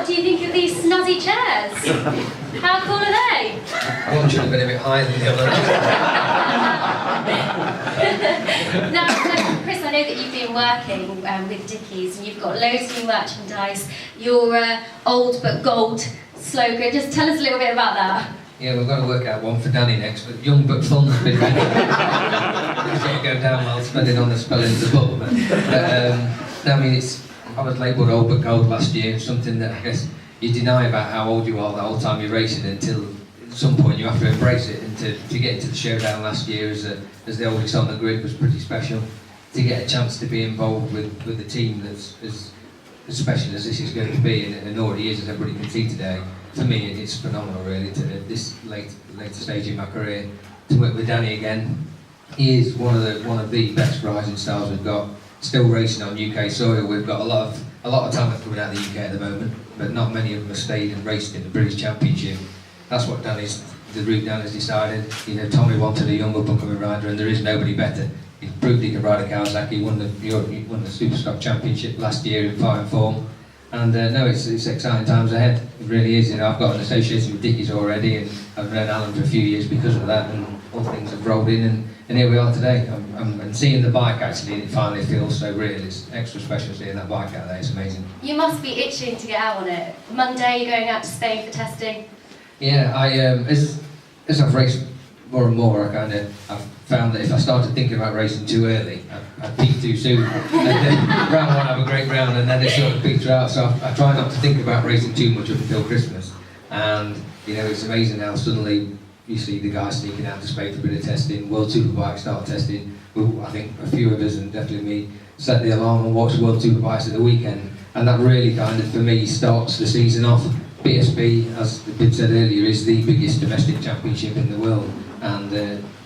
what do you think of these snazzy chairs? How cool are they? One should have been a bit higher than the other. Now, Chris, I know that you've been working with Dickies and you've got loads of new merchandise. Your old but gold slogan, just tell us a little bit about that. Yeah, we've got to work out one for Danny next, but young but fun's been better. It's going to go down well, spending on the spelling of the book. But I mean, I was labelled old but gold last year, something that I guess you deny about how old you are the whole time you're racing until at some point you have to embrace it. And to get into the showdown last year as the oldest on the grid was pretty special. To get a chance to be involved with a team that's as special as this is going to be, and already is, as everybody can see today. For me, it's phenomenal, really, to at this later stage in my career, to work with Danny again. He is one of the best rising stars we've got. Still racing on UK soil. We've got a lot of talent coming out of the UK at the moment, but not many of them have stayed and raced in the British Championship. That's what the route Dan has decided. You know, Tommy wanted a young up-and-coming rider, and there is nobody better. He proved he can ride a Kawasaki. He won the Superstock Championship last year in fine form. And no, it's exciting times ahead. It really is. You know, I've got an association with Dickies already, and I've known Alan for a few years because of that, and all things have rolled in, and here we are today. And seeing the bike actually, it finally feels so real. It's extra special seeing that bike out there. It's amazing. You must be itching to get out on it. Monday, you're going out to Spain for testing. Yeah, as I've raced more and more, I've found that if I started thinking about racing too early, I'd peak too soon. And round one, I have a great round, and then it sort of peaks out. So I try not to think about racing too much up until Christmas. And you know, it's amazing how suddenly you see the guys sneaking out to Spain for a bit of testing. World Superbikes start testing. I think a few of us, and definitely me, set the alarm and watched World Superbikes at the weekend, and that really kind of, for me, starts the season off. BSB, as the bid said earlier, is the biggest domestic championship in the world, and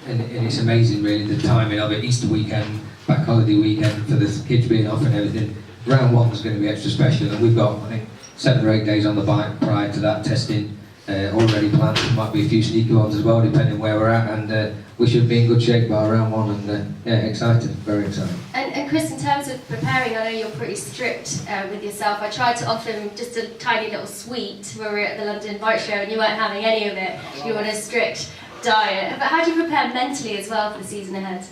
it's amazing really the timing of it. Easter weekend, back holiday weekend, for the kids being off and everything. Round one is going to be extra special, and we've got, I think, 7 or 8 days on the bike prior to that testing already planned. There might be a few sneaky ones as well, depending where we're at, and we should be in good shape by round one, and yeah, excited, very excited. And Chris, in terms of preparing, I know you're pretty strict with yourself. I tried to offer him just a tiny little sweet when we were at the London Bike Show, and you weren't having any of it. You were on a strict diet. But how do you prepare mentally as well for the season ahead?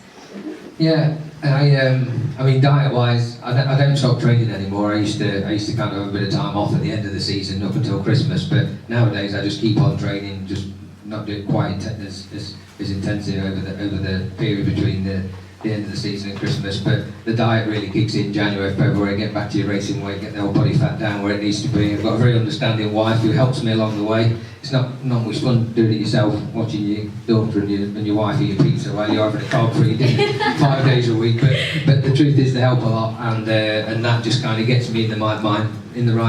Yeah, I mean, diet-wise, I don't stop training anymore. I used to kind of have a bit of time off at the end of the season up until Christmas, but nowadays I just keep on training, just not do it quite as intensive over the period between the end of the season and Christmas. But the diet really kicks in January, February. Get back to your racing weight, get the whole body fat down where it needs to be. I've got a very understanding wife who helps me along the way. It's not much fun doing it yourself, watching your daughter and your wife eat your pizza while you're having a carb-free dinner 5 days a week. But the truth is they help a lot, and that just kind of gets me in the right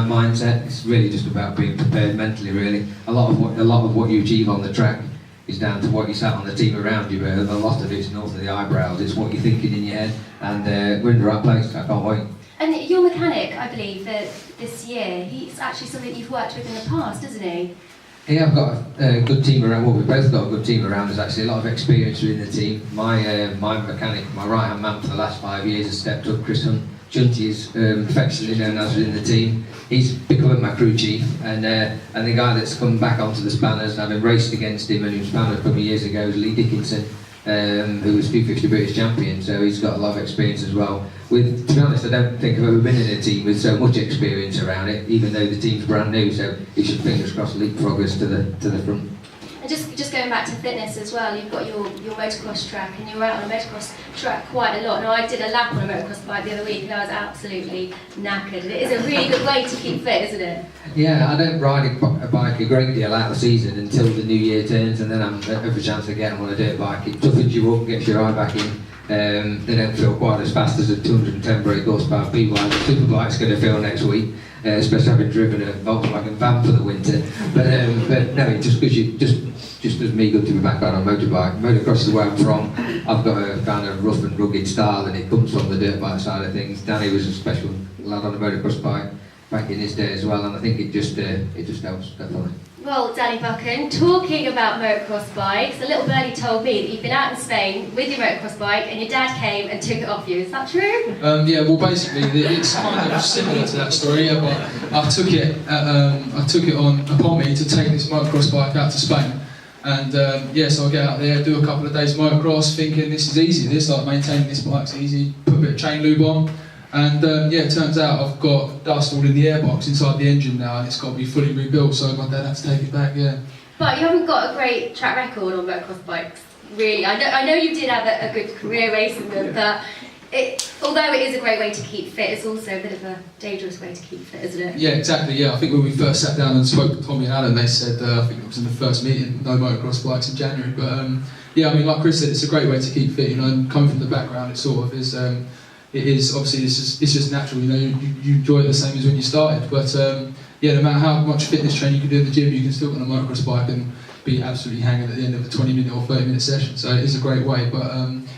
mindset. It's really just about being prepared mentally, really. A lot of what you achieve on the track is down to what you sat on the team around you, but a lot of it's north of the eyebrows. It's what you're thinking in your head, and we're in the right place. I can't wait. And your mechanic, I believe, this year, he's actually something you've worked with in the past, isn't he? Yeah, I've got a good team around. Well, we've both got a good team around us, actually. A lot of experience within the team. My mechanic, my right-hand man for the last 5 years has stepped up. Chris Hunt, Chunty is affectionately known as within the team. He's becoming my crew chief, and the guy that's come back onto the spanners, and I've been raced against him and he was spanner a couple of years ago, is Lee Dickinson, who was 250 British champion, so he's got a lot of experience as well. To be honest, I don't think I've ever been in a team with so much experience around it, even though the team's brand new, so he should, fingers crossed, leapfrog us to the front. And just going back to fitness as well, you've got your motocross track, and you're out on a motocross track quite a lot. Now, I did a lap on a motocross bike the other week, and I was absolutely knackered. And it is a really good way to keep fit, isn't it? Yeah, I don't ride a bike a great deal out of the season until the new year turns, and then I'm every chance I get on a dirt bike. It toughens you up, gets your eye back in. They don't feel quite as fast as a 210 brake horsepower Bewiser Superbike's going to feel next week, especially having driven a Volkswagen van for the winter. But no, it just gives you just does me good to be back on a motorbike. Motocross is where I'm from. I've got a kind of rough and rugged style, and it comes from the dirt bike side of things. Danny was a special lad on a motocross bike back in his day as well, and I think it just helps definitely. Well, Danny Buchan, talking about motocross bikes, a little birdie told me that you've been out in Spain with your motocross bike and your dad came and took it off you. Is that true? Yeah, well, basically, it's kind of similar to that story, yeah, but I took it upon me to take this motocross bike out to Spain. And so I get out there, do a couple of days motocross, thinking this is easy, like maintaining this bike's easy, put a bit of chain lube on. And it turns out I've got dust all in the airbox inside the engine now, and it's got to be fully rebuilt, so my dad had to take it back, yeah. But you haven't got a great track record on motocross bikes, really. I know you did have a good career racing them, but although it is a great way to keep fit, it's also a bit of a dangerous way to keep fit, isn't it? Yeah, exactly, yeah. I think when we first sat down and spoke to Tommy and Alan, they said, I think it was in the first meeting, no motocross bikes in January, but yeah, I mean, like Chris said, it's a great way to keep fit, you know, and coming from the background, it sort of is, it is, obviously, it's just natural, you know, you enjoy it the same as when you started, but yeah, no matter how much fitness training you can do in the gym, you can still get on a motocross bike and be absolutely hanging at the end of a 20-minute or 30-minute session, so it is a great way, but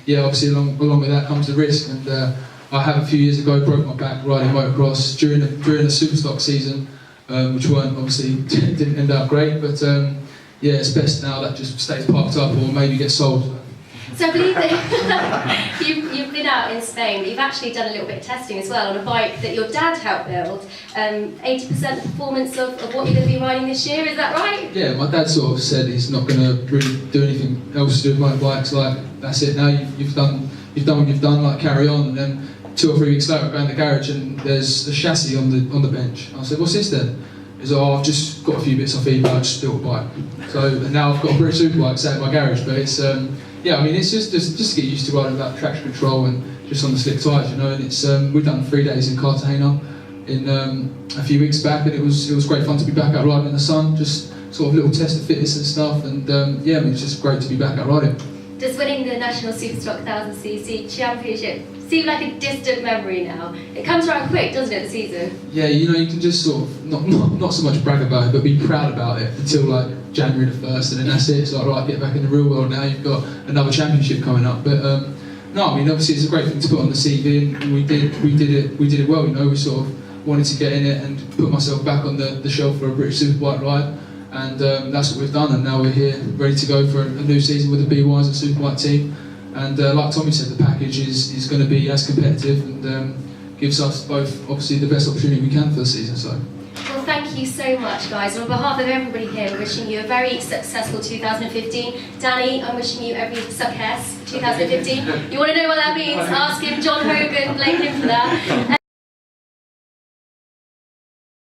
yeah, obviously along with that comes the risk, and I have a few years ago broke my back riding motocross during a superstock season, which obviously didn't end up great, but yeah, it's best now that just stays parked up or maybe gets sold. So I believe that you've been out in Spain, but you've actually done a little bit of testing as well on a bike that your dad helped build. 80% performance of what you're going to be riding this year, is that right? Yeah, my dad sort of said he's not going to really do anything else to do with motorbikes, like, that's it now, you've done what you've done, like, carry on. And then 2 or 3 weeks later I go in the garage and there's a chassis on the bench. I said, what's this then? He's like, oh, I've just got a few bits off eBay, I just built a bike. So and now I've got a British Superbike sat in my garage, but it's yeah, I mean, it's just to get used to riding without traction control and just on the slick tyres, you know. And it's we've done 3 days in Cartagena in a few weeks back, and it was great fun to be back out riding in the sun, just sort of little test of fitness and stuff. And yeah, I mean, it's just great to be back out riding. Does winning the National Superstock 1000cc Championship seem like a distant memory now? It comes around quick, doesn't it, the season? Yeah, you know, you can just sort of not so much brag about it, but be proud about it until like January the 1st, and then that's it. It's like, right, get back in the real world now. You've got another championship coming up, but no, I mean, obviously it's a great thing to put on the CV, and we did it well. You know, we sort of wanted to get in it and put myself back on the shelf for a British Superbike ride, and that's what we've done. And now we're here, ready to go for a new season with the Bewiser Superbike team. And like Tommy said, the package is going to be as competitive and gives us both, obviously, the best opportunity we can for the season. So. Well, thank you so much, guys. And on behalf of everybody here, we're wishing you a very successful 2015. Danny, I'm wishing you every success 2015. You want to know what that means? Ask him, John Hogan, blame him for that.